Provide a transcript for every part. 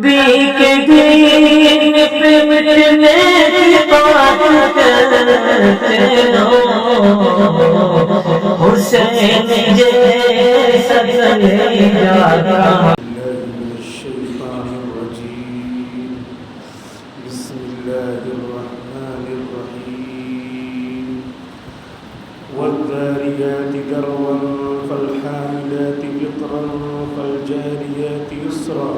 نبی کے دین پہ مٹنے کی بات کرتے ہو، حسین جیسا کلیجا بسم الله الرحمن الرحيم والذاريات ذروا فالحاملات وقرا فالجاريات يسرا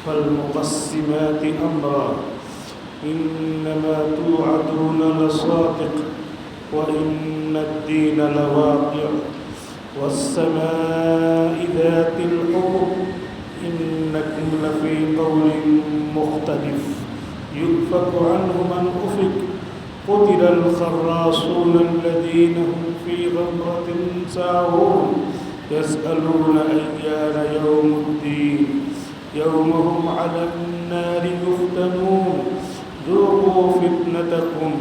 فالمقسمات أمرا إنما توعدون لصادق وإن الدين لواقع والسماء ذات الحبك إنكم لفي قول مختلف يؤفك عنه من أفك قتل الخراصون الذين هم في غمرة ساهون يسألون أيان يوم الدين يوم هم على النار يفتنون ذوقوا فتنتكم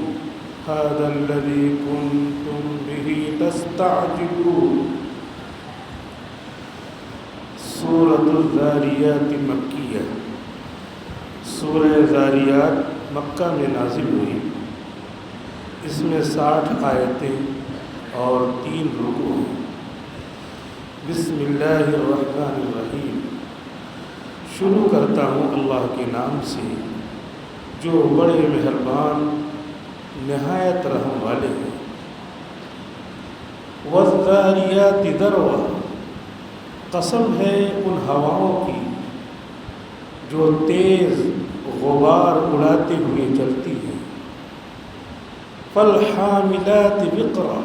هذا الذي كنتم به تستعجلون. سورۃ الذاریات مکیہ. سورہ ذاریات مکہ میں نازل ہوئی. اس میں 60 آیتیں اور 3 رکوع ہیں. بسم اللہ الرحمن الرحیم. شروع کرتا ہوں اللہ کے نام سے جو بڑے مہربان نہایت رحم والے ہیں. والذاریات ذروا. قسم ہے ان ہواؤں کی جو تیز غبار اڑاتے ہوئے چلتی ہیں. فالحاملات وقرا.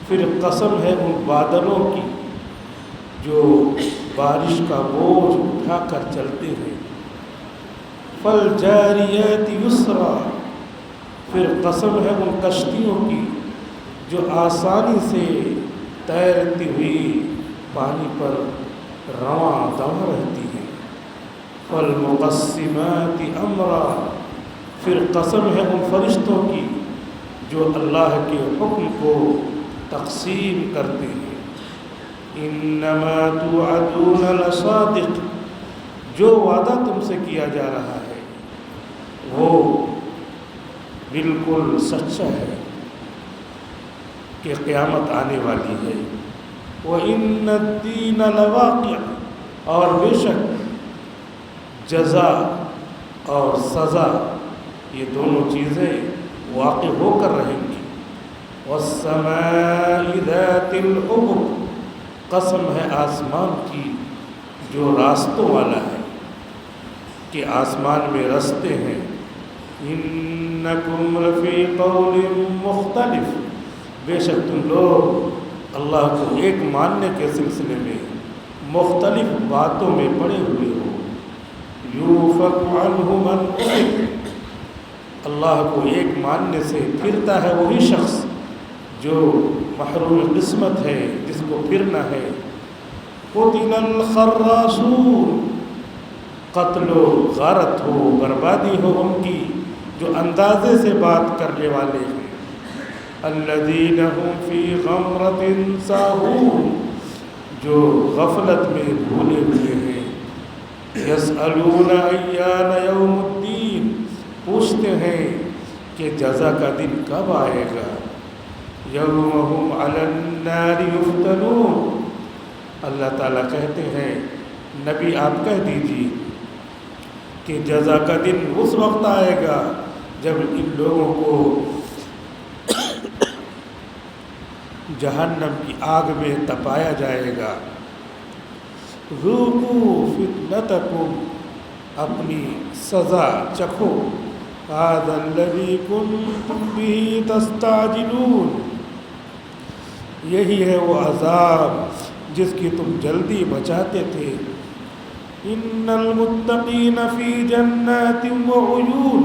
پھر قسم ہے ان بادلوں کی جو بارش کا بوجھ اٹھا کر چلتے ہیں. فالجاریات یسرا. پھر قسم ہے ان کشتیوں کی جو آسانی سے تیرتی ہوئی پانی پر رواں دواں رہتی ہیں. فالمقسمات امرا. پھر قسم ہے ان فرشتوں کی جو اللہ کے حکم کو تقسیم کرتے ہیں. انما توعدون لصادق. جو وعدہ تم سے کیا جا رہا ہے وہ بالکل سچا ہے کہ قیامت آنے والی ہے. وَإِنَّ الدِّينَ لَوَاقِعٌ. اور بے شک جزا اور سزا یہ دونوں چیزیں واقع ہو کر رہیں گی. وَالسَّمَاءِ ذَاتِ الْحُبُكِ. قسم ہے آسمان کی جو راستوں والا ہے کہ آسمان میں رستے ہیں. إِنَّكُمْ لَفِي قَوْلٍ مُخْتَلِفٍ. بے شک تم لوگ اللہ کو ایک ماننے کے سلسلے میں مختلف باتوں میں پڑے ہوئے ہو. یوفک عنہ من افک. اللہ کو ایک ماننے سے پھرتا ہے وہی شخص جو محروم قسمت ہے جس کو پھرنا ہے. قتل الخراصون. قتل و غارت ہو بربادی ہو ان کی جو اندازے سے بات کرنے والے ہیں. الذین هم فی غمرۃ ساہون. جو غفلت میں بھولے ہوئے ہیں. یسألون ایان یوم الدین. پوچھتے ہیں کہ جزا کا دن کب آئے گا. یوم هم علی النار یفتنون. اللہ تعالیٰ کہتے ہیں نبی آپ کہہ دیجیے کہ جزا کا دن اس وقت آئے گا جب ان لوگوں کو جہنم کی آگ میں تپایا جائے گا. ذوقوا فتنتکم. اپنی سزا چکھو. ھذا الذی کنتم بہ تستعجلون. یہی ہے وہ عذاب جس کی تم جلدی بچاتے تھے. ان المتقین فی جنات وعیون.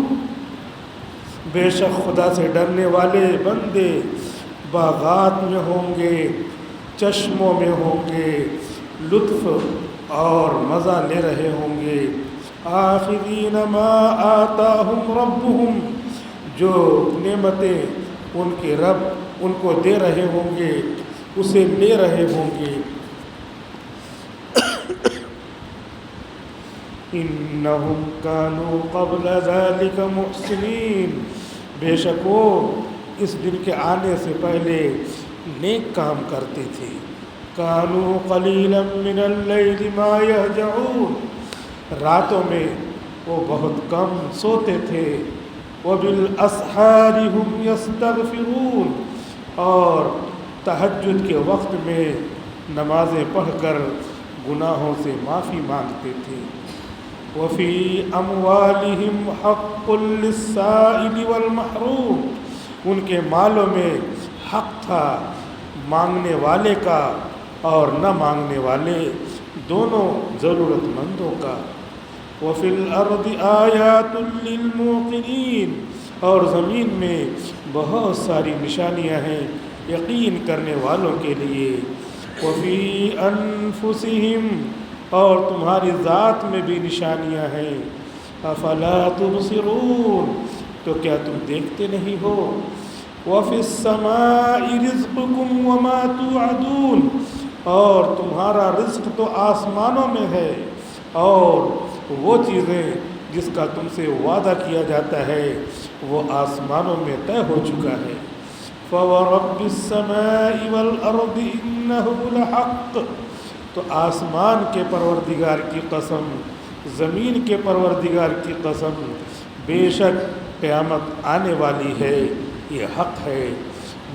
بے شک خدا سے ڈرنے والے بندے باغات میں ہوں گے، چشموں میں ہوں گے، لطف اور مزہ لے رہے ہوں گے. آخذین ما آتاہم ربہم. جو نعمتیں ان کے رب ان کو دے رہے ہوں گے اسے لے رہے ہوں گے. إنهم كانوا قبل ذلك محسنين، بے شک وہ اس دن کے آنے سے پہلے نیک کام کرتے تھے. كانوا قليلا من الليل ما يهجعون، راتوں میں وہ بہت کم سوتے تھے. وبالاسحار هم يستغفرون، اور تہجد کے وقت میں نمازیں پڑھ کر گناہوں سے معافی مانگتے تھے. وفی اموالہم حق للسائل والمحروم، ان کے مالوں میں حق تھا مانگنے والے کا اور نہ مانگنے والے دونوں ضرورت مندوں کا. وفی الارض آیات للموقنین، اور زمین میں بہت ساری نشانیاں ہیں یقین کرنے والوں کے لیے. وفی انفسہم، اور تمہاری ذات میں بھی نشانیاں ہیں. افلا تبصرون، تو کیا تم دیکھتے نہیں ہو. وفی السماء رزقکم وما توعدون، اور تمہارا رزق تو آسمانوں میں ہے اور وہ چیزیں جس کا تم سے وعدہ کیا جاتا ہے وہ آسمانوں میں طے ہو چکا ہے. فورب السماء والارض انه لحق، تو آسمان کے پروردگار کی قسم، زمین کے پروردگار کی قسم، بے شک قیامت آنے والی ہے، یہ حق ہے.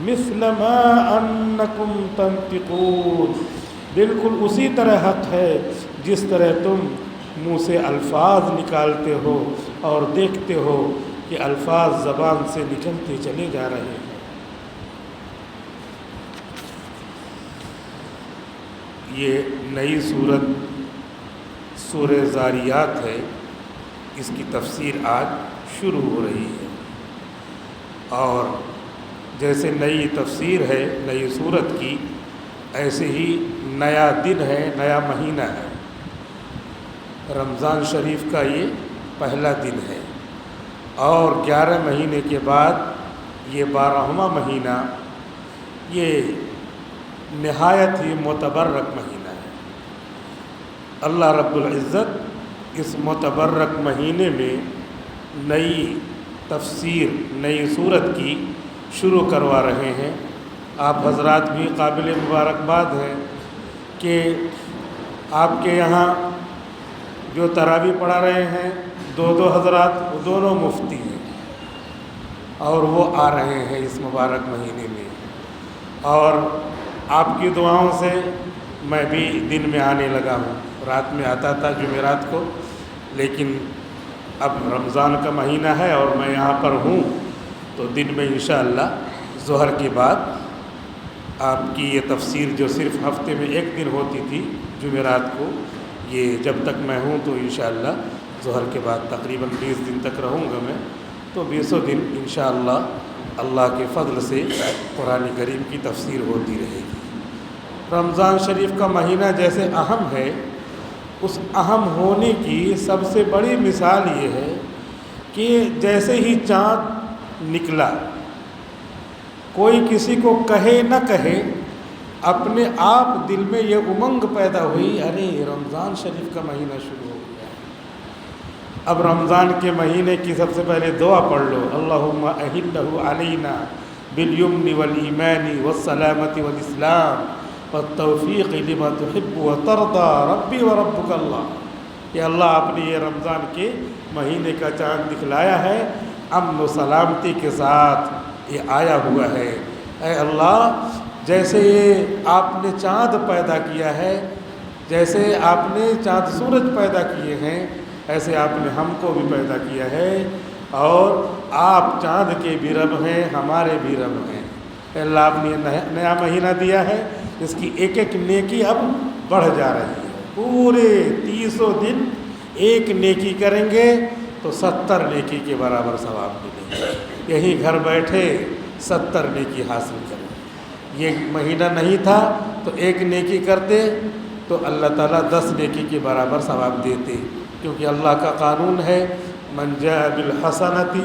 مثل ما انکم تنطقون، بالکل اسی طرح حق ہے جس طرح تم منہ سے الفاظ نکالتے ہو اور دیکھتے ہو کہ الفاظ زبان سے نکلتے چلے جا رہے ہیں. یہ نئی سورت سورہ ذاریات ہے، اس کی تفسیر آج شروع ہو رہی ہے. اور جیسے نئی تفسیر ہے نئی سورت کی، ایسے ہی نیا دن ہے، نیا مہینہ ہے. رمضان شریف کا یہ پہلا دن ہے اور 11 مہینے کے بعد یہ 12واں مہینہ، یہ نہایت ہی متبرک مہینہ ہے. اللہ رب العزت اس متبرک مہینے میں نئی تفسیر نئی سورت کی شروع کروا رہے ہیں. آپ حضرات بھی قابل مبارکباد ہیں کہ آپ کے یہاں جو تراویح پڑھا رہے ہیں دو حضرات، وہ دونوں مفتی ہیں اور وہ آ رہے ہیں اس مبارک مہینے میں. اور آپ کی دعاؤں سے میں بھی دن میں آنے لگا ہوں. رات میں آتا تھا جمعرات کو، لیکن اب رمضان کا مہینہ ہے اور میں یہاں پر ہوں تو دن میں انشاءاللہ ظہر کے بعد آپ کی یہ تفسیر جو صرف ہفتے میں ایک دن ہوتی تھی جمعرات کو، یہ جب تک میں ہوں تو انشاءاللہ ظہر کے بعد تقریباً 20 دن تک رہوں گا میں، تو 20 دن انشاءاللہ اللہ کے فضل سے قرآن کریم کی تفسیر ہوتی رہے گی. رمضان شریف کا مہینہ جیسے اہم ہے، اس اہم ہونے کی سب سے بڑی مثال یہ ہے کہ جیسے ہی چاند نکلا، کوئی کسی کو کہے نہ کہے، اپنے آپ دل میں یہ امنگ پیدا ہوئی، ارے رمضان شریف کا مہینہ شروع ہو گیا. اب رمضان کے مہینے کی سب سے پہلے دعا پڑھ لو، اللہم احلہ علینا بالیمن والایمان والسلامۃ والاسلام والتوفیق لما تحب وترضى ربی وربک اللہ. کہ اللہ آپ نے یہ رمضان کے مہینے کا چاند دکھلایا ہے، امن و سلامتی کے ساتھ یہ آیا ہوا ہے. اے اللہ، جیسے یہ آپ نے چاند پیدا کیا ہے، جیسے آپ نے چاند سورج پیدا کیے ہیں، ایسے آپ نے ہم کو بھی پیدا کیا ہے، اور آپ چاند کے بھی رب ہیں، ہمارے بھی رب ہیں. اے اللہ، آپ نے نیا مہینہ دیا ہے، اس کی ایک ایک نیکی اب بڑھ جا رہی ہے. پورے 30 دن ایک نیکی کریں گے تو 70 نیکی کے برابر ثواب ملے گا. یہیں گھر بیٹھے 70 نیکی حاصل کریں. یہ مہینہ نہیں تھا تو ایک نیکی کرتے تو اللہ تعالیٰ 10 نیکی کے برابر ثواب دیتے، کیونکہ اللہ کا قانون ہے من جاء بالحسنۃ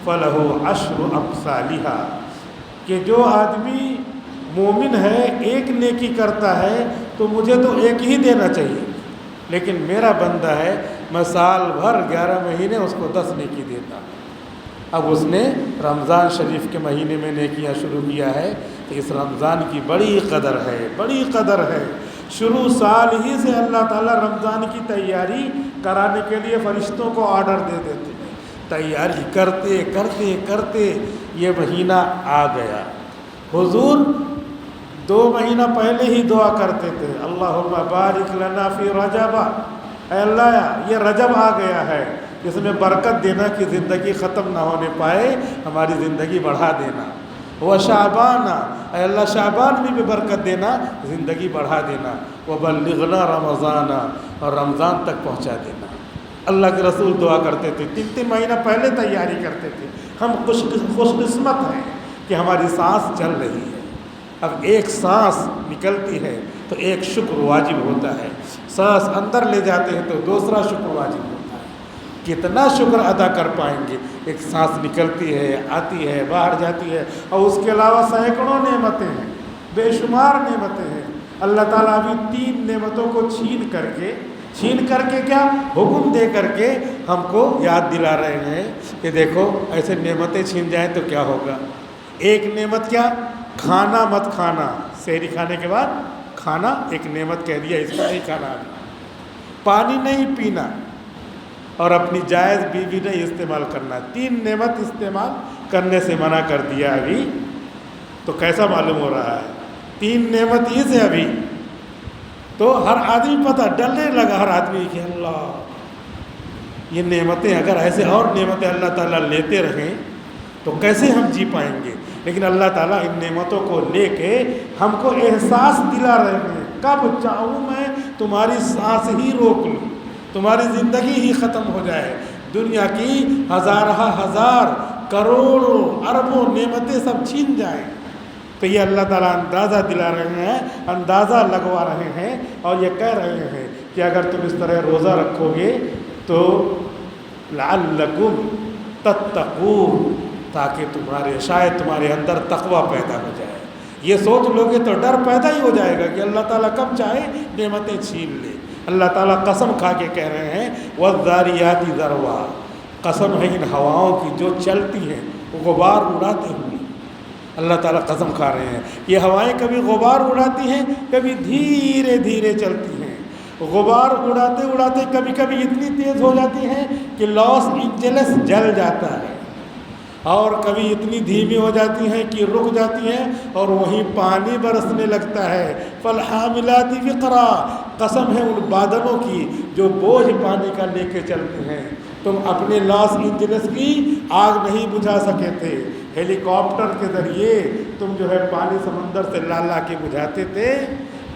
فلہ عشر امثالھا، کہ جو آدمی مومن ہے ایک نیکی کرتا ہے تو مجھے تو ایک ہی دینا چاہیے، لیکن میرا بندہ ہے میں سال بھر 11 مہینے اس کو 10 نیکی دیتا ہوں۔ اب اس نے رمضان شریف کے مہینے میں نیکیاں شروع کیا ہے تو اس رمضان کی بڑی قدر ہے، بڑی قدر ہے۔ شروع سال ہی سے اللہ تعالیٰ رمضان کی تیاری کرانے کے لیے فرشتوں کو آرڈر دے دیتے ہیں، تیاری کرتے کرتے کرتے یہ مہینہ آ گیا۔ حضور 2 مہینہ پہلے ہی دعا کرتے تھے، اللہم بارک لنا فی رجب، اے اللہ یہ رجب آ گیا ہے، اس میں برکت دینا کہ زندگی ختم نہ ہونے پائے، ہماری زندگی بڑھا دینا۔ وہ شعبان، اے اللہ شعبان میں بھی برکت دینا، زندگی بڑھا دینا۔ وبلغنا رمضان، اور رمضان تک پہنچا دینا۔ اللہ کے رسول دعا کرتے تھے، 3 مہینہ پہلے تیاری کرتے تھے۔ ہم خوش قسمت ہیں کہ ہماری سانس چل رہی ہے۔ اب ایک سانس نکلتی ہے تو ایک شکر واجب ہوتا ہے، سانس اندر لے جاتے ہیں تو دوسرا شکر واجب ہوتا ہے۔ کتنا شکر ادا کر پائیں گے؟ ایک سانس نکلتی ہے، آتی ہے، باہر جاتی ہے، اور اس کے علاوہ سینکڑوں نعمتیں ہیں، بے شمار نعمتیں ہیں۔ اللہ تعالیٰ ابھی 3 نعمتوں کو چھین کر کے کیا حکم دے کر کے ہم کو یاد دلا رہے ہیں کہ دیکھو ایسے نعمتیں چھین جائیں تو کیا ہوگا۔ ایک نعمت کیا؟ کھانا مت کھانا، سحری کھانے کے بعد کھانا ایک نعمت کہہ دیا، اس کو نہیں کھانا۔ پانی نہیں پینا اور اپنی جائز بیوی نہیں استعمال کرنا، 3 نعمت استعمال کرنے سے منع کر دیا ابھی۔ تو کیسا معلوم ہو رہا ہے؟ 3 نعمت یہ سے ابھی تو ہر آدمی پتہ ڈرنے لگا، ہر آدمی کہ اللہ یہ نعمتیں اگر ایسے اور نعمتیں اللہ تعالیٰ لیتے رہیں تو کیسے ہم جی پائیں گے؟ لیکن اللہ تعالیٰ ان نعمتوں کو لے کے ہم کو احساس دلا رہے ہیں، کب چاہوں میں تمہاری سانس ہی روک لوں، تمہاری زندگی ہی ختم ہو جائے، دنیا کی ہزار کروڑوں اربوں نعمتیں سب چھین جائیں، تو یہ اللہ تعالیٰ اندازہ دلا رہے ہیں، اندازہ لگوا رہے ہیں، اور یہ کہہ رہے ہیں کہ اگر تم اس طرح روزہ رکھو گے تو لعلکم تتقون، تاکہ شاید تمہارے اندر تقوی پیدا ہو جائے۔ یہ سوچ لو گے تو ڈر پیدا ہی ہو جائے گا کہ اللہ تعالیٰ کب چاہے نعمتیں چھین لے۔ اللہ تعالیٰ قسم کھا کے کہہ رہے ہیں وَالذَّارِيَاتِ ذَرْوًا، قسم ہے ان ہواؤں کی جو چلتی ہیں وہ غبار اڑاتے ہوئے، اللہ تعالیٰ قسم کھا رہے ہیں یہ ہوائیں کبھی غبار اڑاتی ہیں، کبھی دھیرے دھیرے چلتی ہیں، غبار اڑاتے اڑاتے کبھی کبھی اتنی تیز ہو جاتی ہیں کہ لاس اینجلس جل جاتا ہے، اور کبھی اتنی دھیمی ہو جاتی ہیں کہ رک جاتی ہیں اور وہیں پانی برسنے لگتا ہے۔ فالحاملات وقرا، قسم ہے ان بادلوں کی جو بوجھ پانی کا لے کے چلتے ہیں۔ تم اپنے لاس اینجلس کی آگ نہیں بجھا سکے تھے، ہیلی کاپٹر کے ذریعے تم جو ہے پانی سمندر سے لا کے بجھاتے تھے۔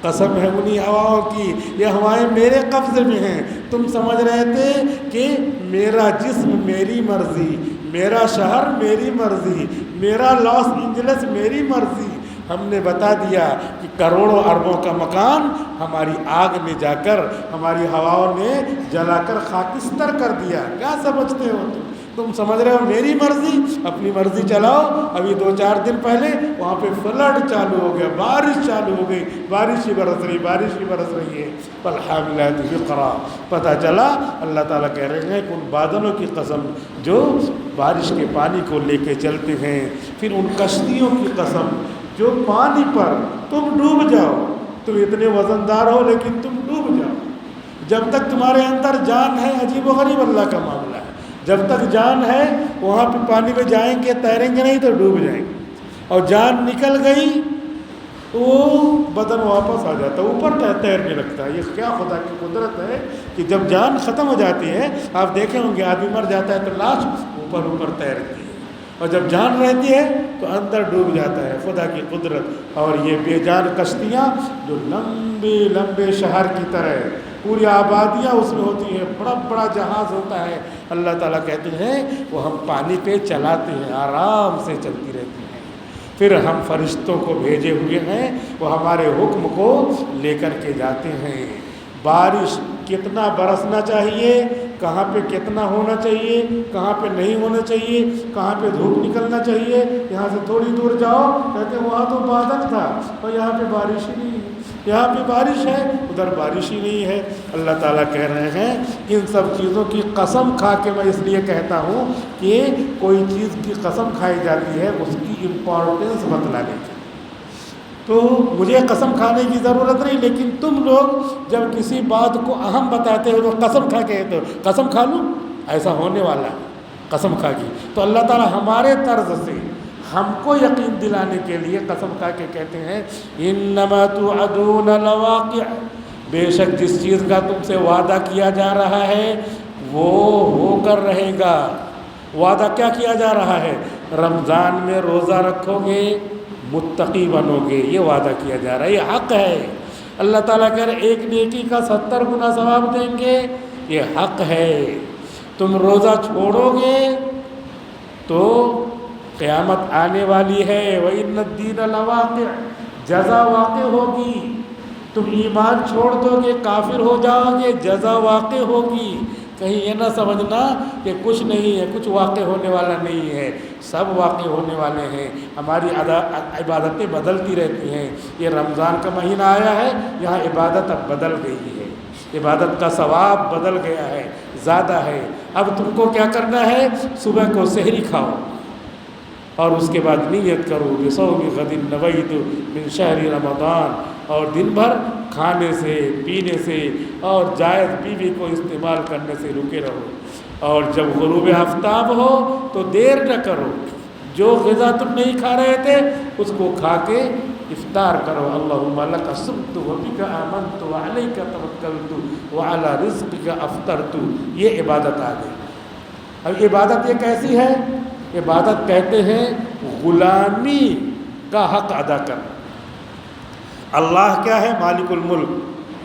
قسم ہے انہی ہواؤں کی، یہ ہوائیں میرے قبضے میں ہیں، تم سمجھ رہے تھے کہ میرا جسم میری مرضی، میرا شہر میری مرضی، میرا لاس اینجلس میری مرضی۔ ہم نے بتا دیا کہ کروڑوں اربوں کا مکان ہماری آگ میں جا کر ہماری ہواؤں نے جلا کر خاکستر کر دیا۔ کیا سمجھتے ہو تم سمجھ رہے ہو میری مرضی، اپنی مرضی چلاؤ۔ ابھی 2-4 دن پہلے وہاں پہ فلڈ چالو ہو گیا، بارش چالو ہو گئی، بارش ہی برس رہی ہے۔ فالحاملات وقرا، پتہ چلا اللہ تعالیٰ کہہ رہے ہیں کہ ان بادلوں کی قسم جو بارش کے پانی کو لے کے چلتے ہیں، پھر ان کشتیوں کی قسم جو پانی پر تم ڈوب جاؤ، تم اتنے وزندار ہو لیکن تم ڈوب جاؤ، جب تک تمہارے اندر جان ہے، عجیب و غریب اللہ کا معاملہ ہے، جب تک جان ہے وہاں پہ پانی میں جائیں گے، تیریں گے نہیں تو ڈوب جائیں گے، اور جان نکل گئی تو وہ بدن واپس آ جاتا ہے، اوپر تیرنے لگتا ہے۔ یہ کیا خدا کی قدرت ہے کہ جب جان ختم ہو جاتی ہے، آپ دیکھیں ہوں گے آدمی مر جاتا ہے تو لاش اوپر تیرتی ہے، اور جب جان رہتی ہے تو اندر ڈوب جاتا ہے، خدا کی قدرت۔ اور یہ بے جان کشتیاں جو لمبے لمبے شہر کی طرح پوری آبادیاں اس میں ہوتی ہیں، بڑا بڑا جہاز ہوتا ہے، اللہ تعالیٰ کہتے ہیں وہ ہم پانی پہ چلاتے ہیں، آرام سے چلتی رہتی ہیں۔ پھر ہم فرشتوں کو بھیجے ہوئے ہیں، وہ ہمارے حکم کو لے کر کے جاتے ہیں۔ بارش کتنا برسنا چاہیے، کہاں پہ کتنا ہونا چاہیے، کہاں پہ نہیں ہونا چاہیے، کہاں پہ دھوپ نکلنا چاہیے، یہاں سے تھوڑی دور جاؤ کہتے ہیں وہاں تو بادل تھا اور یہاں پہ بارش ہی نہیں ہے، یہاں پہ بارش ہے ادھر بارش ہی نہیں ہے۔ اللہ تعالیٰ کہہ رہے ہیں ان سب چیزوں کی قسم کھا کے میں اس لیے کہتا ہوں کہ کوئی چیز کی قسم کھائی جاتی ہے اس کی امپورٹنس بتلانے کی، تو مجھے قسم کھانے کی ضرورت نہیں، لیکن تم لوگ جب کسی بات کو اہم بتاتے ہو تو قسم کھا کے کہتے ہو قسم کھا لوں ایسا ہونے والا ہے، قسم کھا کے۔ تو اللہ تعالیٰ ہمارے طرز سے ہم کو یقین دلانے کے لیے قسم کھا کے کہتے ہیں انما توعدون لواقع، بے شک جس چیز کا تم سے وعدہ کیا جا رہا ہے وہ ہو کر رہے گا۔ وعدہ کیا کیا جا رہا ہے؟ رمضان میں روزہ رکھو گے متقی بنو گے، یہ وعدہ کیا جا رہا ہے، یہ حق ہے۔ اللہ تعالیٰ کہہ رہے ایک نیکی کا 70 گنا ثواب دیں گے، یہ حق ہے۔ تم روزہ چھوڑو گے تو قیامت آنے والی ہے، وَإِنَّ الدِّينَ لَوَاقِعٌ، جزا واقع ہوگی۔ تم ایمان چھوڑ دو گے کافر ہو جاؤ گے، جزا واقع ہوگی۔ کہیں یہ نہ سمجھنا کہ کچھ نہیں ہے، کچھ واقع ہونے والا نہیں ہے، سب واقع ہونے والے ہیں۔ ہماری عبادتیں بدلتی رہتی ہیں۔ یہ رمضان کا مہینہ آیا ہے، یہاں عبادت اب بدل گئی ہے، عبادت کا ثواب بدل گیا ہے، زیادہ ہے۔ اب تم کو کیا کرنا ہے؟ صبح کو سحری کھاؤ اور اس کے بعد نیت کرو بصوم غد نویت من شہر رمضان، اور دن بھر کھانے سے پینے سے اور جائز بیوی کو استعمال کرنے سے رکے رہو، اور جب غروب آفتاب ہو تو دیر نہ کرو، جو غذا تم نہیں کھا رہے تھے اس کو کھا کے افطار کرو۔ اللہم لک صمت وبک آمنت وعلیک توکلت وعلی رزقک افطرت، یہ عبادت آ گئی۔ اب عبادت یہ کیسی ہے؟ عبادت کہتے ہیں غلامی کا حق ادا کرنا۔ اللہ کیا ہے؟ مالک الملک،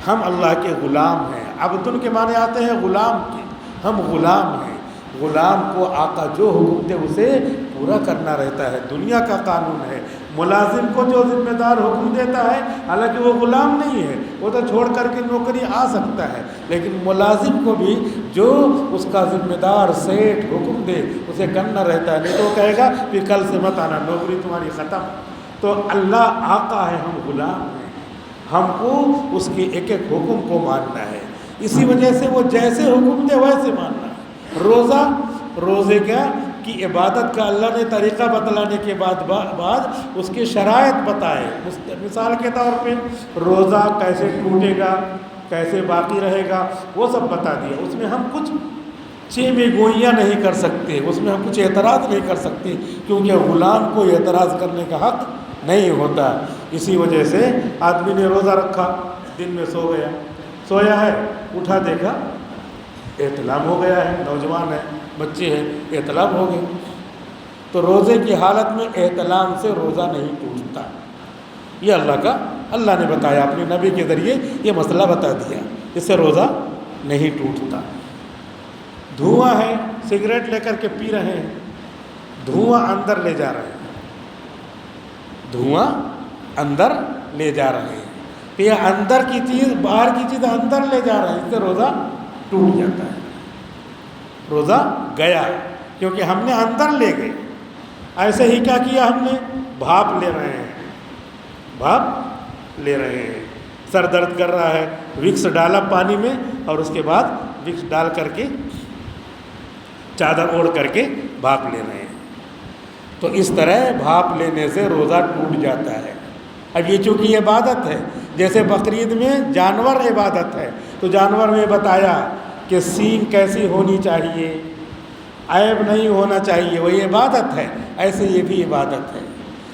ہم اللہ کے غلام ہیں۔ عبدن کے معنی آتے ہیں غلام کے، ہم غلام ہیں۔ غلام کو آقا جو حکم دے اسے پورا کرنا رہتا ہے، دنیا کا قانون ہے۔ ملازم کو جو ذمہ دار حکم دیتا ہے، حالانکہ وہ غلام نہیں ہے، وہ تو چھوڑ کر کے نوکری آ سکتا ہے، لیکن ملازم کو بھی جو اس کا ذمہ دار سیٹ حکم دے اسے کرنا رہتا ہے، نہیں تو وہ کہے گا کہ کل سے مت آنا، نوکری تمہاری ختم۔ تو اللہ آقا ہے، ہم غلام ہیں، ہم کو اس کے ایک ایک حکم کو ماننا ہے۔ اسی وجہ سے وہ جیسے حکم دے ویسے ماننا ہے۔ روزے کیا کی عبادت کا اللہ نے طریقہ بتلانے کے بعد اس کے شرائط بتائے۔ مثال کے طور پہ روزہ کیسے ٹوٹے گا، کیسے باقی رہے گا، وہ سب بتا دیا۔ اس میں ہم کچھ چیمے گوئیاں نہیں کر سکتے، اس میں ہم کچھ اعتراض نہیں کر سکتے، کیونکہ غلام کو اعتراض کرنے کا حق نہیں ہوتا۔ اسی وجہ سے آدمی نے روزہ رکھا، دن میں سویا ہے، اٹھا دیکھا احتلام ہو گیا ہے، نوجوان ہے، بچے ہیں، احتلام ہو گئے، تو روزے کی حالت میں احتلام سے روزہ نہیں ٹوٹتا۔ یہ اللہ نے بتایا، اپنے نبی کے ذریعے یہ مسئلہ بتا دیا، اس سے روزہ نہیں ٹوٹتا۔ دھواں ہے، سگریٹ لے کر کے پی رہے ہیں، دھواں اندر لے جا رہے ہیں، دھواں اندر لے جا رہے ہیں، تو یہ اندر کی چیز باہر کی چیز اندر لے جا رہے ہیں، اس سے روزہ ٹوٹ جاتا ہے، روزہ گیا، کیونکہ ہم نے اندر لے گئے۔ ایسے ہی کیا کیا ہم نے؟ بھاپ لے رہے ہیں، سر درد کر رہا ہے، وکس ڈالا پانی میں اور اس کے بعد وکس ڈال کر کے چادر اوڑھ کر کے بھاپ لے رہے ہیں۔ تو اس طرح بھاپ لینے سے روزہ ٹوٹ جاتا ہے۔ اب یہ چونکہ عبادت ہے، جیسے بقرعید میں جانور عبادت ہے، تو جانور میں بتایا کہ سینگ کیسی ہونی چاہیے، عیب نہیں ہونا چاہیے، وہی عبادت ہے، ایسے یہ بھی عبادت ہے۔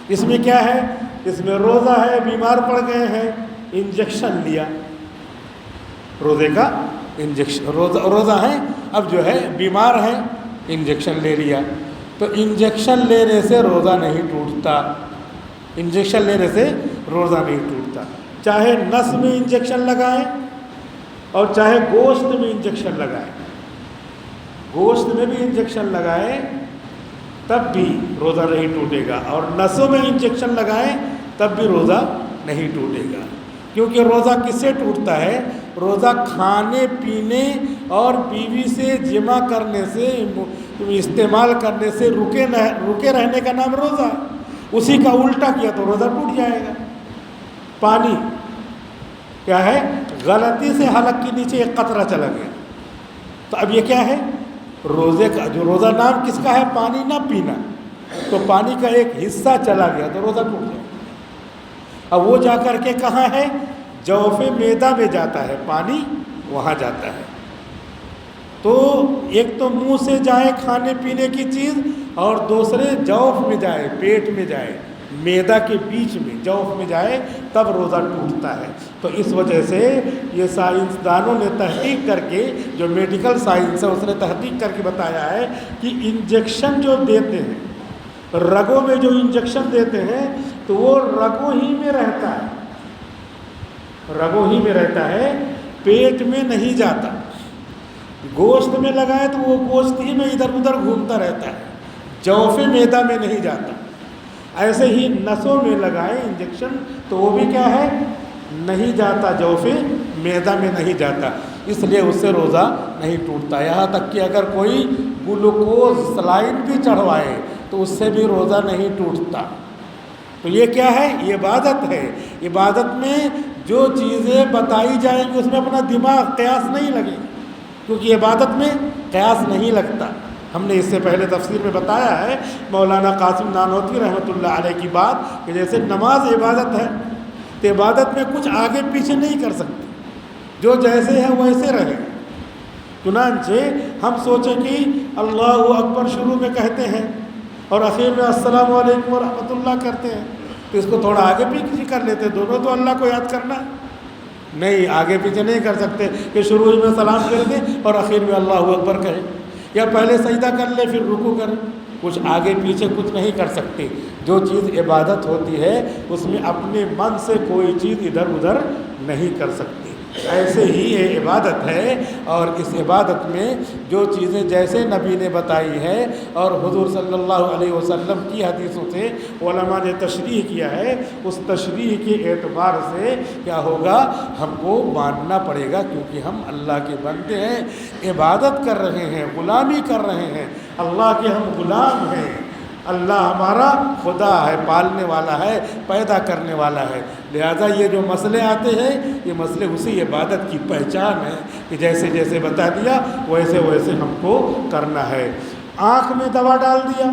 اس میں کیا ہے؟ اس میں روزہ ہے، بیمار پڑ گئے ہیں، انجیکشن لیا، روزے کا انجیکشن، روزہ ہے، اب جو ہے بیمار ہیں، انجیکشن لے لیا، تو انجیکشن لینے سے روزہ نہیں ٹوٹتا، انجیکشن لینے سے روزہ نہیں ٹوٹتا، چاہے نس میں انجیکشن لگائیں اور چاہے گوشت میں انجیکشن لگائیں، گوشت میں بھی انجیکشن لگائیں تب بھی روزہ نہیں ٹوٹے گا، اور نسوں میں انجیکشن لگائیں تب بھی روزہ نہیں ٹوٹے گا۔ کیونکہ روزہ کس سے ٹوٹتا ہے؟ روزہ کھانے پینے اور بیوی سے جمع کرنے سے، استعمال کرنے سے رکے رہنے کا نام روزہ، اسی کا الٹا کیا تو روزہ ٹوٹ جائے گا۔ کیا ہے؟ غلطی سے حلق کے نیچے ایک قطرہ چلا گیا، تو اب یہ کیا ہے؟ روزے کا، جو روزہ نام کس کا ہے؟ پانی نہ پینا، تو پانی کا ایک حصہ چلا گیا تو روزہ ٹوٹ گیا۔ اب وہ جا کر کے کہاں ہے؟ جوف معدہ میں جاتا ہے، پانی وہاں جاتا ہے۔ تو ایک تو منہ سے جائے کھانے پینے کی چیز، اور دوسرے جوف میں جائے، پیٹ میں جائے، معدہ کے بیچ میں جوف میں جائے، تب روزہ ٹوٹتا ہے۔ تو اس وجہ سے یہ سائنسدانوں نے تحقیق کر کے، جو میڈیکل سائنس ہے اس نے تحقیق کر کے بتایا ہے کہ انجیکشن جو دیتے ہیں، رگوں میں جو انجیکشن دیتے ہیں تو وہ رگوں ہی میں رہتا ہے، رگوں ہی میں رہتا ہے، پیٹ میں نہیں جاتا۔ گوشت میں لگائے تو وہ گوشت ہی میں ادھر ادھر گھومتا رہتا ہے، جوف معدہ میں نہیں جاتا۔ ایسے ہی نسوں میں لگائے انجیکشن تو وہ بھی کیا ہے؟ نہیں جاتا، جوف معدہ میں نہیں جاتا، اس لیے اس سے روزہ نہیں ٹوٹتا۔ یہاں تک کہ اگر کوئی گلوکوز سلائن بھی چڑھوائے تو اس سے بھی روزہ نہیں ٹوٹتا۔ تو یہ کیا ہے؟ یہ عبادت ہے۔ عبادت میں جو چیزیں بتائی جائیں گی اس میں اپنا دماغ، قیاس نہیں لگے، کیونکہ عبادت میں قیاس نہیں لگتا۔ ہم نے اس سے پہلے تفسیر میں بتایا ہے مولانا قاسم نانوتوی رحمۃ اللہ علیہ کی بات، کہ جیسے نماز عبادت ہے تو عبادت میں کچھ آگے پیچھے نہیں کر سکتے، جو جیسے ہے ویسے رہے۔ چنانچہ ہم سوچیں کہ اللہ اکبر شروع میں کہتے ہیں اور آخر میں السلام علیکم ورحمۃ اللہ کرتے ہیں، تو اس کو تھوڑا آگے پیچھے کر لیتے ہیں، دونوں تو اللہ کو یاد کرنا ہے۔ نہیں، آگے پیچھے نہیں کر سکتے کہ شروع میں سلام کر دیں اور آخر میں اللہ اکبر کہیں، یا پہلے سجدہ کر لیں پھر رکوع کریں، کچھ آگے پیچھے کچھ نہیں کر سکتے۔ جو چیز عبادت ہوتی ہے اس میں اپنے من سے کوئی چیز ادھر ادھر نہیں کر سکتے۔ ایسے ہی یہ عبادت ہے، اور اس عبادت میں جو چیزیں جیسے نبی نے بتائی ہے اور حضور صلی اللہ علیہ وسلم کی حدیثوں سے علماء نے تشریح کیا ہے، اس تشریح کے اعتبار سے کیا ہوگا؟ ہم کو ماننا پڑے گا، کیونکہ ہم اللہ کے بندے ہیں، عبادت کر رہے ہیں، غلامی کر رہے ہیں، اللہ کے ہم غلام ہیں۔ اللہ ہمارا خدا ہے، پالنے والا ہے، پیدا کرنے والا ہے۔ لہذا یہ جو مسئلے آتے ہیں یہ مسئلے اسی عبادت کی پہچان ہے کہ جیسے جیسے بتا دیا ویسے ویسے ہم کو کرنا ہے۔ آنکھ میں دوا ڈال دیا،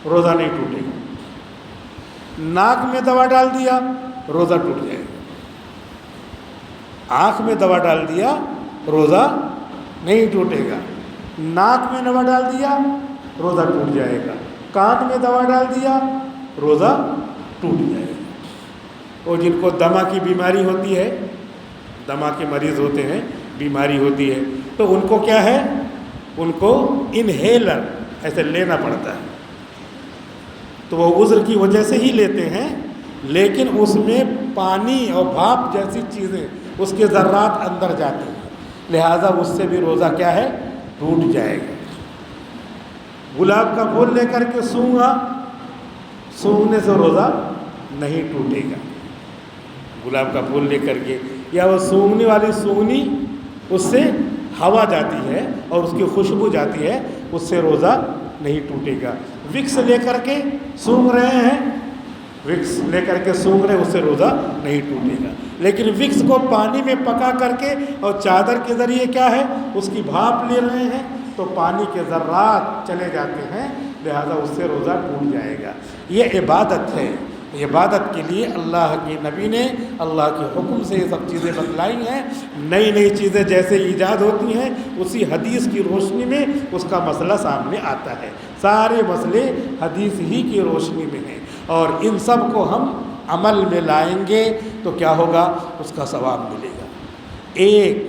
روزہ نہیں ٹوٹے گا۔ ناک میں دوا ڈال دیا، روزہ ٹوٹ جائے گا۔ آنکھ میں دوا ڈال دیا، روزہ نہیں ٹوٹے گا۔ ناک میں دوا ڈال دیا، روزہ ٹوٹ جائے گا۔ کان میں دوا ڈال دیا، روزہ ٹوٹ جائے گا۔ اور جن کو دمہ کی بیماری ہوتی ہے، دمہ کے مریض ہوتے ہیں، بیماری ہوتی ہے، تو ان کو کیا ہے؟ ان کو انہیلر ایسے لینا پڑتا ہے، تو وہ عذر کی وجہ سے ہی لیتے ہیں، لیکن اس میں پانی اور بھاپ جیسی چیزیں، اس کے ذرات اندر جاتے ہیں، لہٰذا اس سے بھی روزہ کیا ہے؟ ٹوٹ جائے گا۔ گلاب کا پھول لے کر کے سونگا، سونگنے سے روزہ نہیں ٹوٹے گا۔ گلاب کا پھول لے کر کے، یا وہ سونگنے والی سونگنی، اس سے ہوا جاتی ہے اور اس کی خوشبو جاتی ہے، اس سے روزہ نہیں ٹوٹے گا۔ وکس لے کر کے سونگ رہے ہیں، وکس لے کر کے سونگ رہے ہیں، اس سے روزہ نہیں ٹوٹے گا۔ لیکن وکس کو پانی میں پکا کر کے اور چادر کے ذریعے کیا ہے؟ اس کی بھاپ لے رہے ہیں، تو پانی کے ذرات چلے جاتے ہیں، لہذا اس سے روزہ ٹوٹ جائے گا۔ یہ عبادت ہے۔ عبادت کے لیے اللہ کے نبی نے اللہ کے حکم سے یہ سب چیزیں بتلائی ہیں۔ نئی نئی چیزیں جیسے ایجاد ہوتی ہیں، اسی حدیث کی روشنی میں اس کا مسئلہ سامنے آتا ہے۔ سارے مسئلے حدیث ہی کی روشنی میں ہیں، اور ان سب کو ہم عمل میں لائیں گے تو کیا ہوگا؟ اس کا ثواب ملے گا، ایک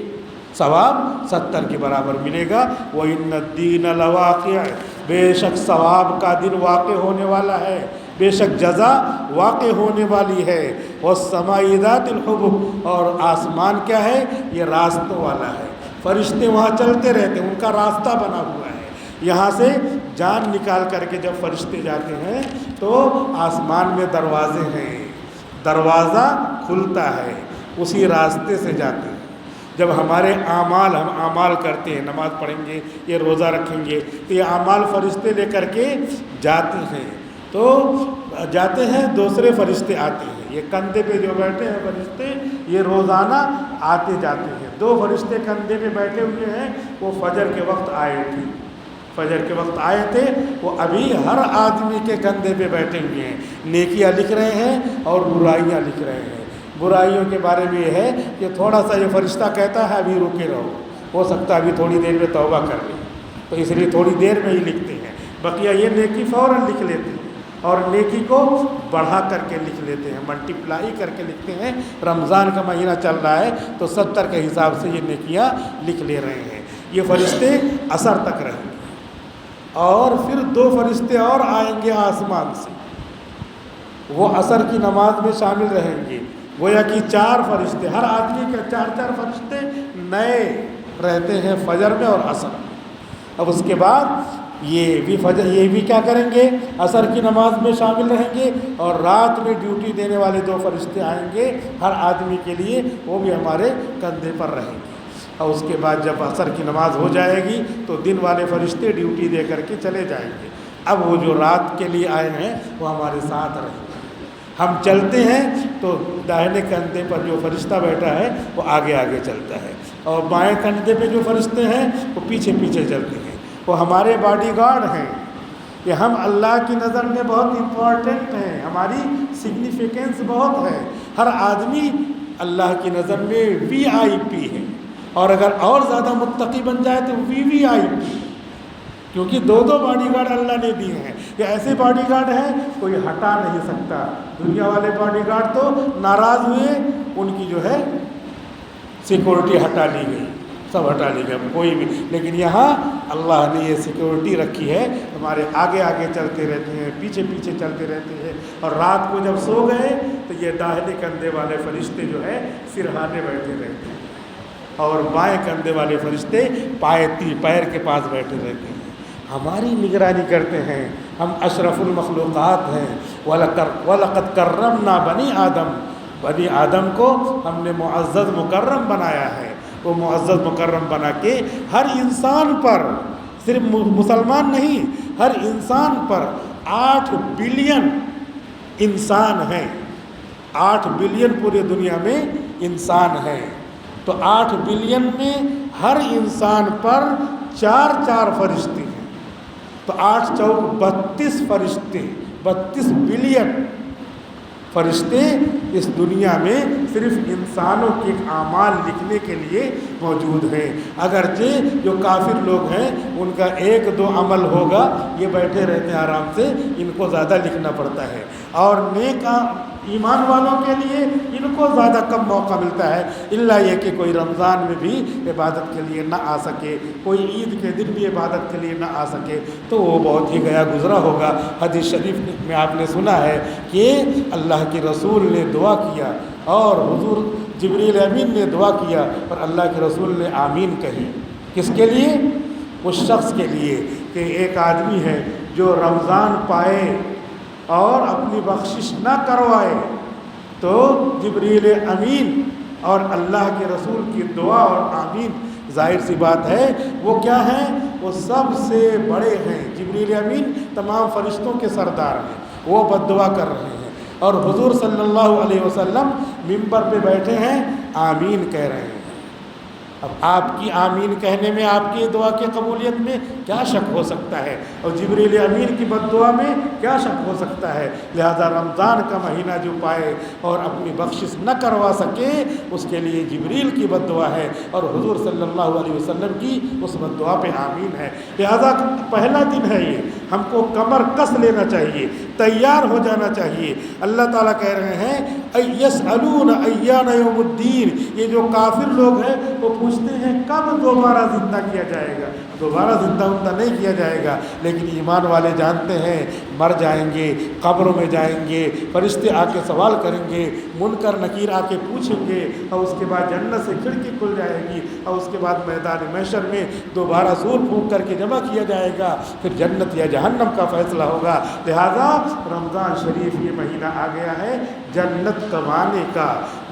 ثواب 70 کے برابر ملے گا۔ وَإِنَّ الدِّينَ لَوَاقِعٌ، بے شک ثواب کا دن واقع ہونے والا ہے، بے شک جزا واقع ہونے والی ہے۔ وَالسَّمَاءِ ذَاتِ الْحُبُكِ، اور آسمان کیا ہے؟ یہ راستوں والا ہے، فرشتے وہاں چلتے رہتے ہیں، ان کا راستہ بنا ہوا ہے۔ یہاں سے جان نکال کر کے جب فرشتے جاتے ہیں تو آسمان میں دروازے ہیں، دروازہ کھلتا ہے، اسی راستے سے جاتے ہیں۔ جب ہمارے اعمال، ہم اعمال کرتے ہیں، نماز پڑھیں گے، یہ روزہ رکھیں گے، تو یہ اعمال فرشتے لے کر کے جاتے ہیں، تو تو جاتے ہیں، دوسرے فرشتے آتے ہیں، یہ کندھے پہ جو بیٹھے ہیں فرشتے یہ روزانہ آتے جاتے ہیں۔ 2 فرشتے کندھے پہ بیٹھے ہوئے ہیں، وہ فجر کے وقت آئے تھے، فجر کے وقت آئے تھے، وہ ابھی ہر آدمی کے کندھے پہ بیٹھے ہوئے ہیں، نیکیاں لکھ رہے ہیں اور برائیاں لکھ رہے ہیں۔ برائیوں کے بارے میں یہ ہے کہ تھوڑا سا یہ فرشتہ کہتا ہے ابھی رکے رہو، ہو سکتا ہے ابھی تھوڑی دیر میں توبہ کر لیں، تو اس لیے تھوڑی دیر میں ہی لکھتے ہیں، بقیہ یہ نیکی فوراً لکھ لیتے ہیں اور نیکی کو بڑھا کر کے لکھ لیتے ہیں، ملٹیپلائی کر کے لکھتے ہیں۔ رمضان کا مہینہ چل رہا ہے تو 70 کے حساب سے یہ نیکیاں لکھ لے رہے ہیں۔ یہ فرشتے عصر تک رہیں گے اور پھر 2 فرشتے اور آئیں گے آسمان سے، وہ عصر کی نماز میں شامل رہیں گے۔ گویا کہ 4 فرشتے، ہر آدمی کے 4 فرشتے نئے رہتے ہیں فجر میں اور عصر میں۔ اب اس کے بعد یہ بھی کیا کریں گے، عصر کی نماز میں شامل رہیں گے، اور رات میں ڈیوٹی دینے والے 2 فرشتے آئیں گے ہر آدمی کے لیے، وہ بھی ہمارے کندھے پر رہیں گے۔ اور اس کے بعد جب عصر کی نماز ہو جائے گی تو دن والے فرشتے ڈیوٹی دے کر کے چلے جائیں گے۔ اب وہ جو رات کے لیے آئے ہیں وہ ہمارے ساتھ رہیں گے۔ ہم چلتے ہیں تو داہنے کندھے پر جو فرشتہ بیٹھا ہے وہ آگے آگے چلتا ہے، اور بائیں کندھے پہ جو فرشتے ہیں وہ پیچھے پیچھے چلتے ہیں، وہ ہمارے باڈی گارڈ ہیں۔ کہ ہم اللہ کی نظر میں بہت امپورٹنٹ ہیں، ہماری سگنیفیکنس بہت ہے۔ ہر آدمی اللہ کی نظر میں VIP ہے، اور اگر اور زیادہ متقی بن جائے تو VVIP، کیونکہ 2 باڈی گارڈ اللہ نے دیے ہیں۔ یہ ایسے باڈی گارڈ ہیں کوئی ہٹا نہیں سکتا۔ دنیا والے باڈی گارڈ تو ناراض ہوئے، ان کی جو ہے سیکورٹی ہٹا لی گئی، سب ہٹا لی گئی کوئی بھی، لیکن یہاں اللہ نے یہ سیکورٹی رکھی ہے، ہمارے آگے آگے چلتے رہتے ہیں، پیچھے پیچھے چلتے رہتے ہیں، اور رات کو جب سو گئے تو یہ داہنے کندھے والے فرشتے جو ہے سرہانے بیٹھے رہتے ہیں، اور بائیں کندھے والے فرشتے پیر کے پاس بیٹھے رہتے ہیں، ہماری نگرانی کرتے ہیں۔ ہم اشرف المخلوقات ہیں۔ وَلَقَدْ كَرَّمْنَا بَنِي آدم، بنی آدم کو ہم نے معزز مکرم بنایا ہے۔ وہ معزز مکرم بنا کے ہر انسان پر، صرف مسلمان نہیں، ہر انسان پر 8 بلین انسان ہیں، 8 بلین پورے دنیا میں انسان ہیں، تو 8 بلین میں ہر انسان پر 4 فرشتے ہیں، تو 8 چوک 32 فرشتے، 32 بلین فرشتے اس دنیا میں صرف انسانوں کے اعمال لکھنے کے لیے موجود ہیں۔ اگرچہ جو کافر لوگ ہیں ان کا 1-2 عمل ہوگا، یہ بیٹھے رہتے ہیں آرام سے، ان کو زیادہ لکھنا پڑتا ہے، اور نیک ایمان والوں کے لیے ان کو زیادہ کم موقع ملتا ہے، الا یہ کہ کوئی رمضان میں بھی عبادت کے لیے نہ آ سکے، کوئی عید کے دن بھی عبادت کے لیے نہ آ سکے، تو وہ بہت ہی گیا گزرا ہوگا۔ حدیث شریف میں آپ نے سنا ہے کہ اللہ کے رسول نے دعا کیا اور حضور جبریل امین نے دعا کیا اور اللہ کے رسول نے آمین کہی، کس کے لیے؟ اس شخص کے لیے کہ ایک آدمی ہے جو رمضان پائے اور اپنی بخشش نہ کروائے، تو جبریل امین اور اللہ کے رسول کی دعا اور آمین، ظاہر سی بات ہے وہ کیا ہیں، وہ سب سے بڑے ہیں۔ جبریل امین تمام فرشتوں کے سردار ہیں، وہ بد دعا کر رہے ہیں، اور حضور صلی اللہ علیہ وسلم ممبر پہ بیٹھے ہیں، آمین کہہ رہے ہیں۔ اب آپ کی آمین کہنے میں، آپ کی دعا کی قبولیت میں کیا شک ہو سکتا ہے، اور جبریل امین کی بد دعا میں کیا شک ہو سکتا ہے؟ لہذا رمضان کا مہینہ جو پائے اور اپنی بخشش نہ کروا سکے، اس کے لیے جبریل کی بد دعا ہے اور حضور صلی اللہ علیہ وسلم کی اس بد دعا پہ آمین ہے۔ لہذا پہلا دن ہے یہ، ہم کو کمر کس لینا چاہیے، تیار ہو جانا چاہیے۔ اللہ تعالیٰ کہہ رہے ہیں یسألون ایان یوم الدین، یہ جو کافر لوگ ہیں وہ پوچھتے ہیں کب دوبارہ زندہ کیا جائے گا۔ دوبارہ زندہ نہیں کیا جائے گا، لیکن ایمان والے جانتے ہیں مر جائیں گے، قبروں میں جائیں گے، فرشتے آ کے سوال کریں گے، منکر نکیر آ کے پوچھیں گے، اور اس کے بعد جنت سے کھڑکی کھل جائے گی، اور اس کے بعد میدان محشر میں دوبارہ سور پھونک کر کے جمع کیا جائے گا، پھر جنت یا جہنم کا فیصلہ ہوگا۔ لہذا رمضان شریف یہ مہینہ آ گیا ہے جنت کمانے کا،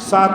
7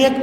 1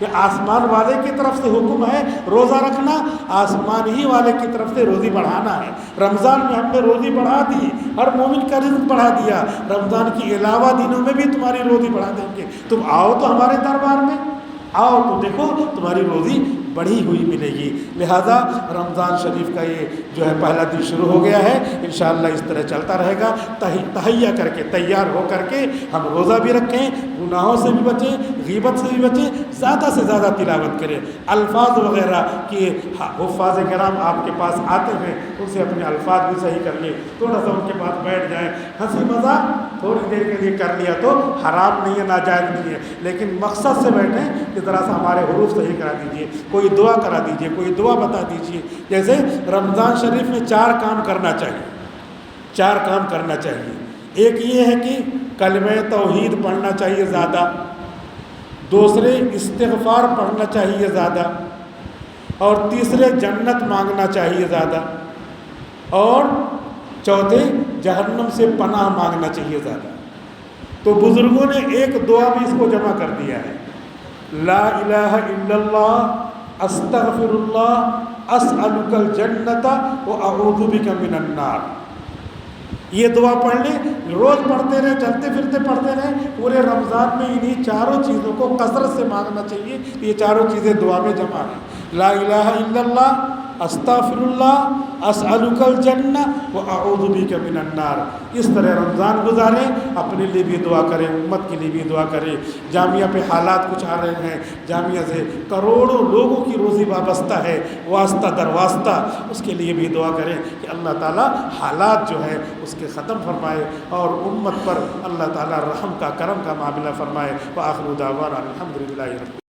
یہ آسمان والے کی طرف سے حکم ہے روزہ رکھنا، آسمان ہی والے کی طرف سے روزی بڑھانا ہے۔ رمضان میں ہم نے روزی بڑھا دی، ہر مومن کا رزق بڑھا دیا، رمضان کے علاوہ دنوں میں بھی تمہاری روزی بڑھا دیں گے۔ تم آؤ تو ہمارے دربار میں آؤ تو دیکھو تمہاری روزی بڑھی ہوئی ملے گی۔ لہذا رمضان شریف کا یہ جو ہے پہلا دن شروع ہو گیا ہے، انشاءاللہ اس طرح چلتا رہے گا۔ تہیہ کر کے، تیار ہو کر کے ہم روزہ بھی رکھیں، گناہوں سے بھی بچیں، غیبت سے بھی بچیں، زیادہ سے زیادہ تلاوت کریں۔ الفاظ وغیرہ کہ حفاظ کرام آپ کے پاس آتے ہیں ان سے اپنے الفاظ بھی صحیح کر لیں، تھوڑا سا ان کے پاس بیٹھ جائیں، ہنسی مذاق تھوڑی دیر کے لیے کر لیا تو حرام نہیں ہے، ناجائز نہیں ہے، لیکن مقصد سے بیٹھیں کہ ذرا سا ہمارے حروف صحیح کرا دیجئے، کوئی دعا کرا دیجئے، کوئی دعا بتا دیجئے۔ جیسے رمضان شریف میں 4 کام کرنا چاہیے، 4 کام کرنا چاہیے۔ ایک یہ ہے کہ کلمہ توحید پڑھنا چاہیے زیادہ، دوسرے استغفار پڑھنا چاہیے زیادہ، اور تیسرے جنت مانگنا چاہیے زیادہ، اور چوتھے جہنم سے پناہ مانگنا چاہیے زیادہ۔ تو بزرگوں نے ایک دعا بھی اس کو جمع کر دیا ہے، لا الہ الا اللہ استغفر اللہ اسألک الجنت واعوذ بک من النار۔ یہ دعا پڑھ لیں، روز پڑھتے رہیں، چلتے پھرتے پڑھتے رہیں، پورے رمضان میں انہی چاروں چیزوں کو کثرت سے مانگنا چاہیے۔ یہ چاروں چیزیں دعا میں جمع ہیں، لا الہ الا اللہ استغفر اللہ اسألک الجنہ واعوذ بک من النار۔ اس طرح رمضان گزاریں، اپنے لیے بھی دعا کریں، امت کے لیے بھی دعا کریں۔ جامعہ پہ حالات کچھ آ رہے ہیں، جامعہ سے کروڑوں لوگوں کی روزی وابستہ ہے، واسطہ در واسطہ، اس کے لیے بھی دعا کریں کہ اللہ تعالیٰ حالات جو ہے اس کے ختم فرمائے اور امت پر اللہ تعالیٰ رحم کا، کرم کا معاملہ فرمائے۔ وآخر دعوانا الحمدللہ رب